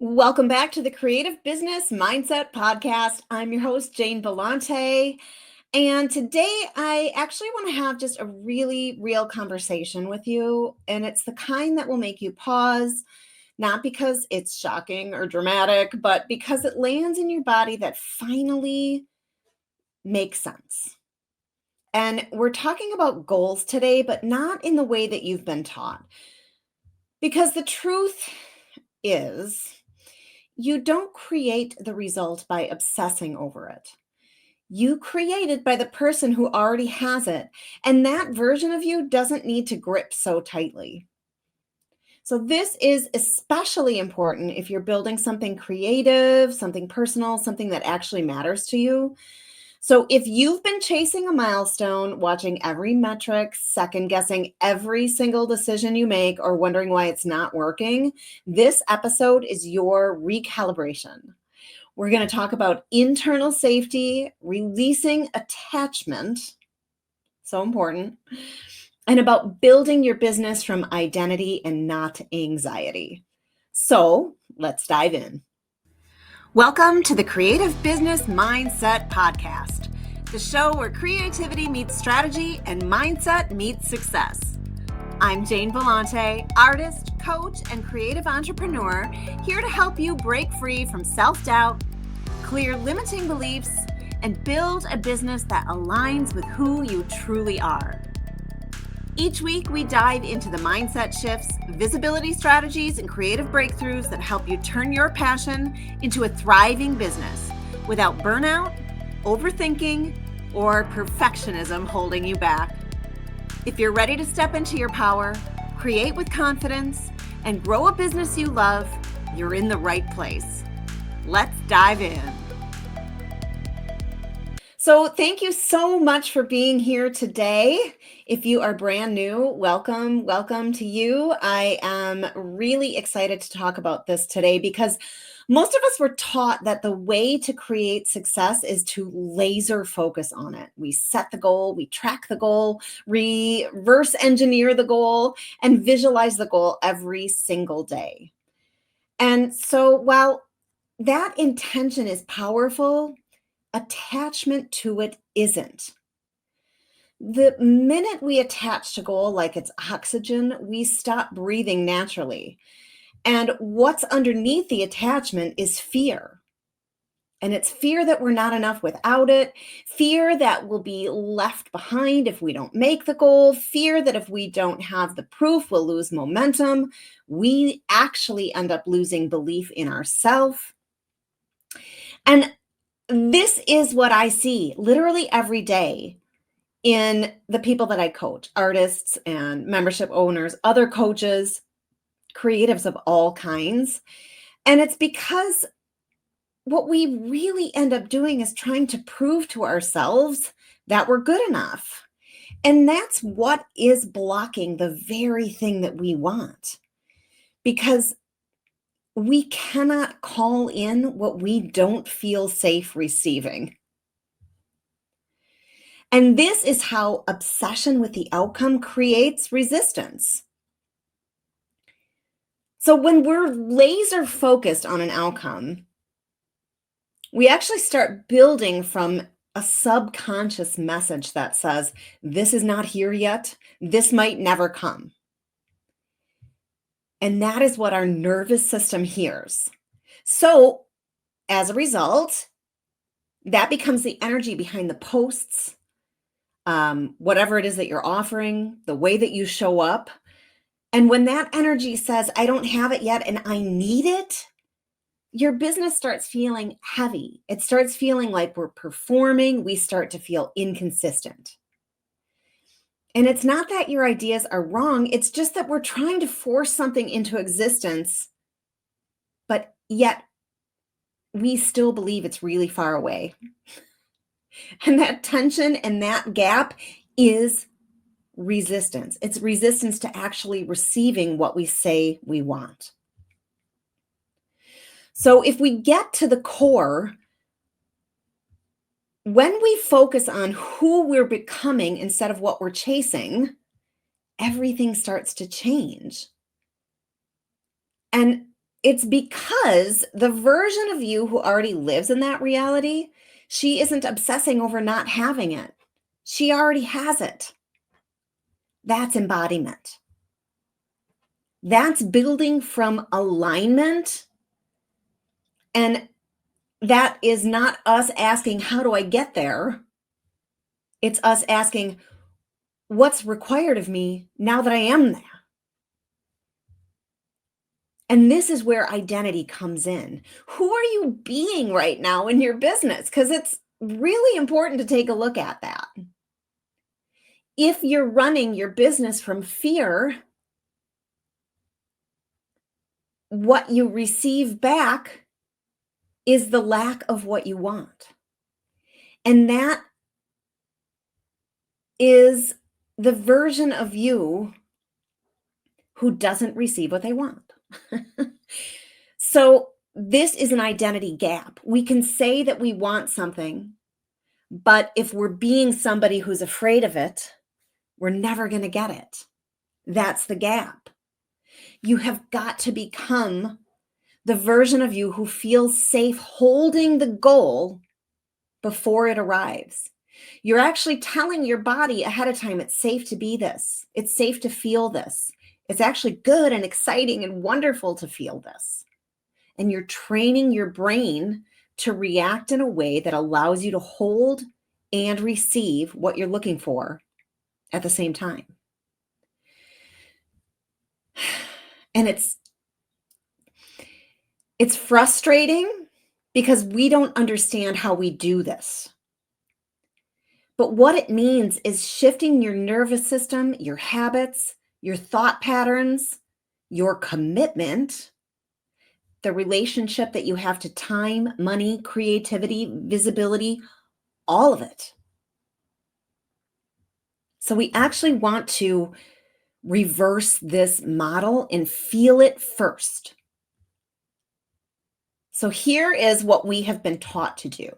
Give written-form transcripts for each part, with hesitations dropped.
Welcome back to the Creative Business Mindset Podcast. I'm your host, Jane Bellante. And today I actually want to have just a really real conversation with you. And it's the kind that will make you pause, not because it's shocking or dramatic, but because it lands in your body that finally makes sense. And we're talking about goals today, but not in the way that you've been taught. Because the truth is, you don't create the result by obsessing over it. You create it by the person who already has it. And that version of you doesn't need to grip so tightly. So, this is especially important if you're building something creative, something personal, something that actually matters to you. So, if you've been chasing a milestone, watching every metric, second guessing every single decision you make, or wondering why it's not working, this episode is your recalibration. We're going to talk about internal safety, releasing attachment, so important, and about building your business from identity and not anxiety. So, let's dive in. Welcome to the Creative Business Mindset Podcast, the show where creativity meets strategy and mindset meets success. I'm Jane Bellante, artist, coach, and creative entrepreneur, here to help you break free from self-doubt, clear limiting beliefs, and build a business that aligns with who you truly are. Each week, we dive into the mindset shifts, visibility strategies, and creative breakthroughs that help you turn your passion into a thriving business without burnout, overthinking, or perfectionism holding you back. If you're ready to step into your power, create with confidence, and grow a business you love, you're in the right place. Let's dive in. So thank you so much for being here today. If you are brand new, welcome to you. I am really excited to talk about this today because most of us were taught that the way to create success is to laser focus on it. We set the goal, we track the goal, reverse engineer the goal, and visualize the goal every single day. And so while that intention is powerful, attachment to it isn't. The minute we attach to goal like it's oxygen, we stop breathing naturally. And what's underneath the attachment is fear. And it's fear that we're not enough without it, fear that we'll be left behind if we don't make the goal, fear that if we don't have the proof, we'll lose momentum. We actually end up losing belief in ourselves. And this is what I see literally every day in the people that I coach, artists and membership owners, other coaches, creatives of all kinds. And it's because what we really end up doing is trying to prove to ourselves that we're good enough. And that's what is blocking the very thing that we want. Because we cannot call in what we don't feel safe receiving. And this is how obsession with the outcome creates resistance. So when we're laser focused on an outcome, we actually start building from a subconscious message that says, this is not here yet. This might never come. And that is what our nervous system hears. So as a result, that becomes the energy behind the posts, whatever it is that you're offering, the way that you show up. And when that energy says, I don't have it yet and I need it, your business starts feeling heavy. It starts feeling like we're performing. We start to feel inconsistent. And it's not that your ideas are wrong. It's just that we're trying to force something into existence, but yet we still believe it's really far away. And that tension and that gap is resistance. It's resistance to actually receiving what we say we want. So if we get to the core, when we focus on who we're becoming instead of what we're chasing, everything starts to change. And It's because the version of you who already lives in that reality, she isn't obsessing over not having it. She already has it. That's embodiment. That's building from alignment. And that is not us asking, how do I get there? It's us asking, what's required of me now that I am there? And this is where identity comes in. Who are you being right now in your business? Because it's really important to take a look at that. If you're running your business from fear, what you receive back is the lack of what you want. And that is the version of you who doesn't receive what they want. So this is an identity gap. We can say that we want something, but if we're being somebody who's afraid of it, we're never going to get it. That's the gap. You have got to become the version of you who feels safe holding the goal before it arrives. You're actually telling your body ahead of time, it's safe to be this. It's safe to feel this. It's actually good and exciting and wonderful to feel this. And you're training your brain to react in a way that allows you to hold and receive what you're looking for at the same time. And it's frustrating because we don't understand how we do this. But what it means is shifting your nervous system, your habits, your thought patterns, your commitment, the relationship that you have to time, money, creativity, visibility, all of it. So we actually want to reverse this model and feel it first. So here is what we have been taught to do.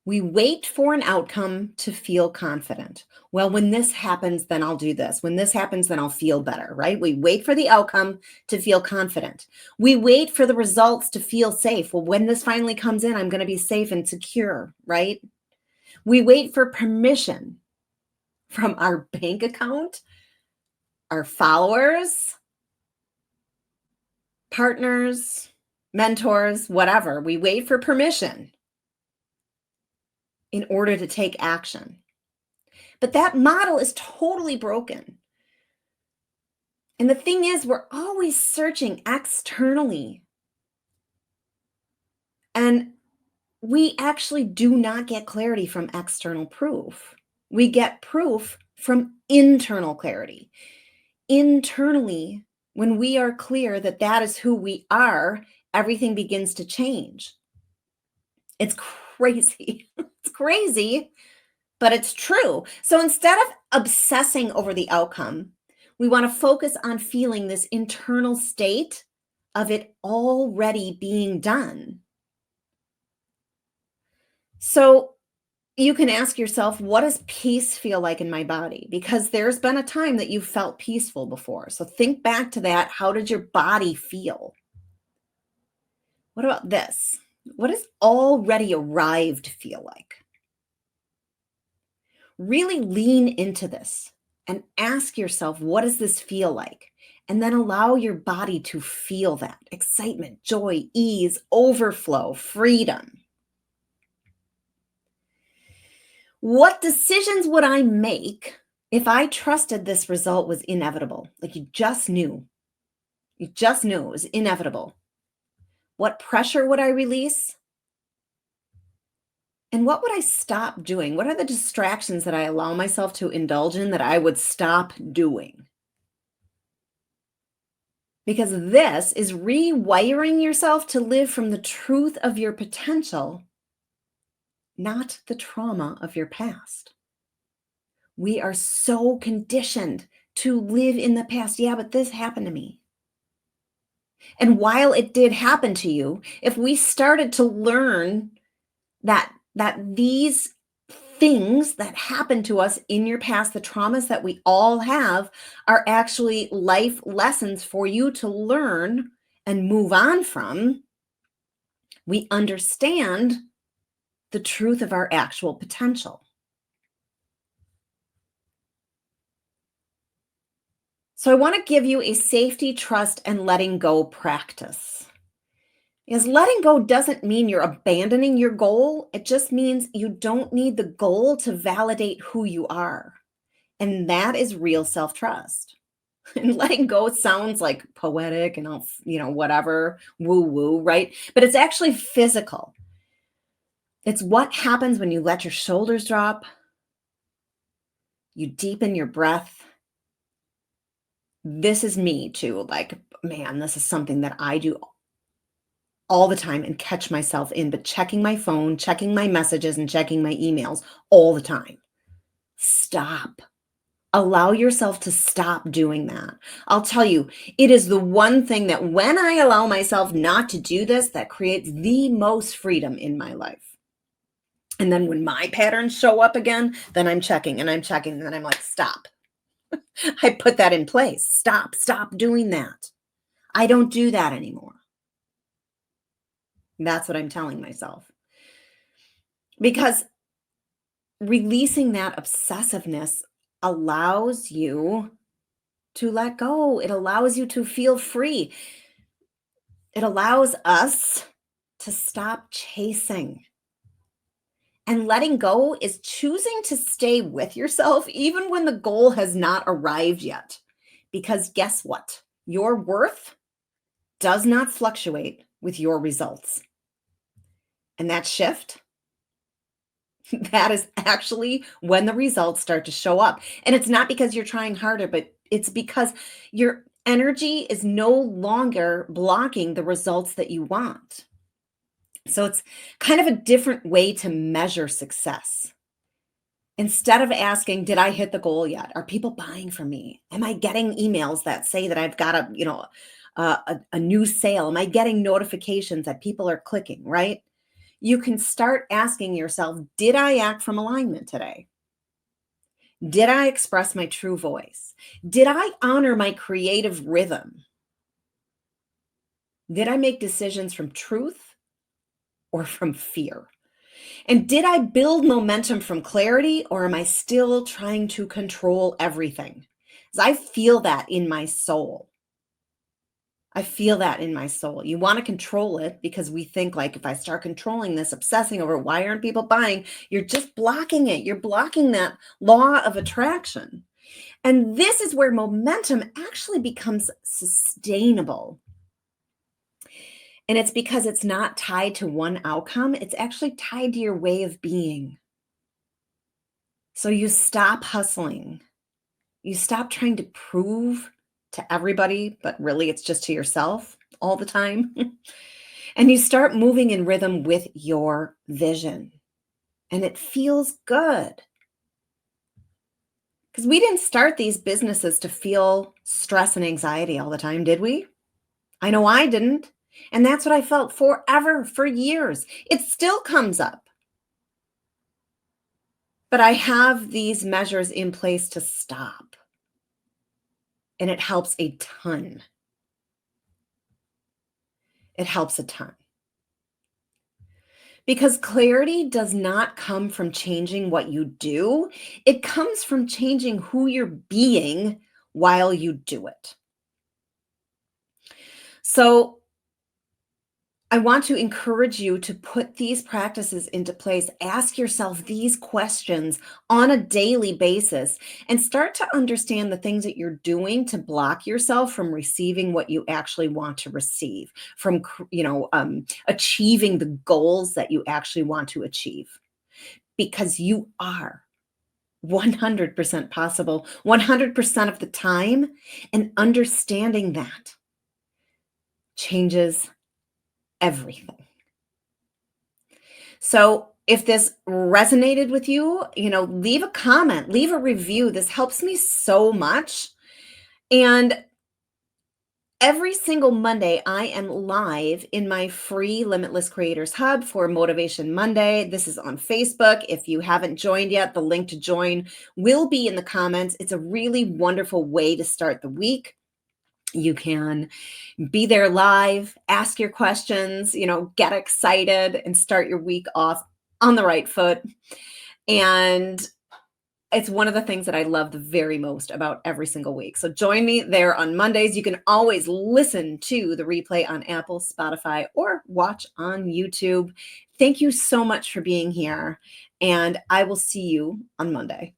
We wait for an outcome to feel confident. Well, when this happens, then I'll do this. When this happens, then I'll feel better, right? We wait for the outcome to feel confident. We wait for the results to feel safe. Well, when this finally comes in, I'm going to be safe and secure, right? We wait for permission from our bank account, our followers, partners, mentors, whatever. We wait for permission in order to take action. But that model is totally broken. And the thing is, we're always searching externally. And we actually do not get clarity from external proof. We get proof from internal clarity. Internally, when we are clear that that is who we are, everything begins to change. It's crazy. It's crazy, but it's true. So instead of obsessing over the outcome, we want to focus on feeling this internal state of it already being done. So you can ask yourself, what does peace feel like in my body? Because there's been a time that you felt peaceful before. So think back to that. How did your body feel? What about this? What does already arrived feel like? Really lean into this and ask yourself, what does this feel like? And then allow your body to feel that excitement, joy, ease, overflow, freedom. What decisions would I make if I trusted this result was inevitable? Like you just knew it was inevitable. What pressure would I release? And what would I stop doing? What are the distractions that I allow myself to indulge in that I would stop doing? Because this is rewiring yourself to live from the truth of your potential, not the trauma of your past. We are so conditioned to live in the past. Yeah, but this happened to me. And while it did happen to you, if we started to learn that these things that happen to us in your past, the traumas that we all have, are actually life lessons for you to learn and move on from, we understand the truth of our actual potential. So I want to give you a safety, trust, and letting go practice. Because letting go doesn't mean you're abandoning your goal. It just means you don't need the goal to validate who you are. And that is real self-trust. And letting go sounds like poetic and whatever, woo-woo, right? But it's actually physical. It's what happens when you let your shoulders drop, you deepen your breath. This is me too. Like, man, this is something that I do all the time and catch myself in, but checking my phone, checking my messages, and checking my emails all the time. Stop. Allow yourself to stop doing that. I'll tell you, it is the one thing that when I allow myself not to do this, that creates the most freedom in my life. And then when my patterns show up again, then I'm checking and I'm checking, and then I'm like, stop. I put that in place. Stop doing that. I don't do that anymore. That's what I'm telling myself. Because releasing that obsessiveness allows you to let go. It allows you to feel free. It allows us to stop chasing. And letting go is choosing to stay with yourself even when the goal has not arrived yet. Because guess what? Your worth does not fluctuate with your results. And that shift, that is actually when the results start to show up. And it's not because you're trying harder, but it's because your energy is no longer blocking the results that you want. So it's kind of a different way to measure success. Instead of asking, did I hit the goal yet? Are people buying from me? Am I getting emails that say that I've got a new sale? Am I getting notifications that people are clicking, right? You can start asking yourself, did I act from alignment today? Did I express my true voice? Did I honor my creative rhythm? Did I make decisions from truth or from fear? And did I build momentum from clarity, or am I still trying to control everything? Because I feel that in my soul. I feel that in my soul. You want to control it because we think, like, if I start controlling this, obsessing over why aren't people buying, you're just blocking it. You're blocking that law of attraction. And this is where momentum actually becomes sustainable. And it's because it's not tied to one outcome. It's actually tied to your way of being. So you stop hustling. You stop trying to prove to everybody, but really it's just to yourself all the time. And you start moving in rhythm with your vision. And it feels good. Because we didn't start these businesses to feel stress and anxiety all the time, did we? I know I didn't. And that's what I felt forever, for years. It still comes up. But I have these measures in place to stop. And it helps a ton. It helps a ton. Because clarity does not come from changing what you do. It comes from changing who you're being while you do it. So I want to encourage you to put these practices into place. Ask yourself these questions on a daily basis and start to understand the things that you're doing to block yourself from receiving what you actually want to receive, from achieving the goals that you actually want to achieve. Because you are 100% possible 100% of the time, and understanding that changes everything. So if this resonated with you, leave a comment, leave a review. This helps me so much. And every single Monday, I am live in my free Limitless Creators Hub for Motivation Monday. This is on Facebook. If you haven't joined yet, the link to join will be in the comments. It's a really wonderful way to start the week. You can be there live, ask your questions, get excited and start your week off on the right foot. And it's one of the things that I love the very most about every single week. So join me there on Mondays. You can always listen to the replay on Apple, Spotify, or watch on YouTube. Thank you so much for being here. And I will see you on Monday.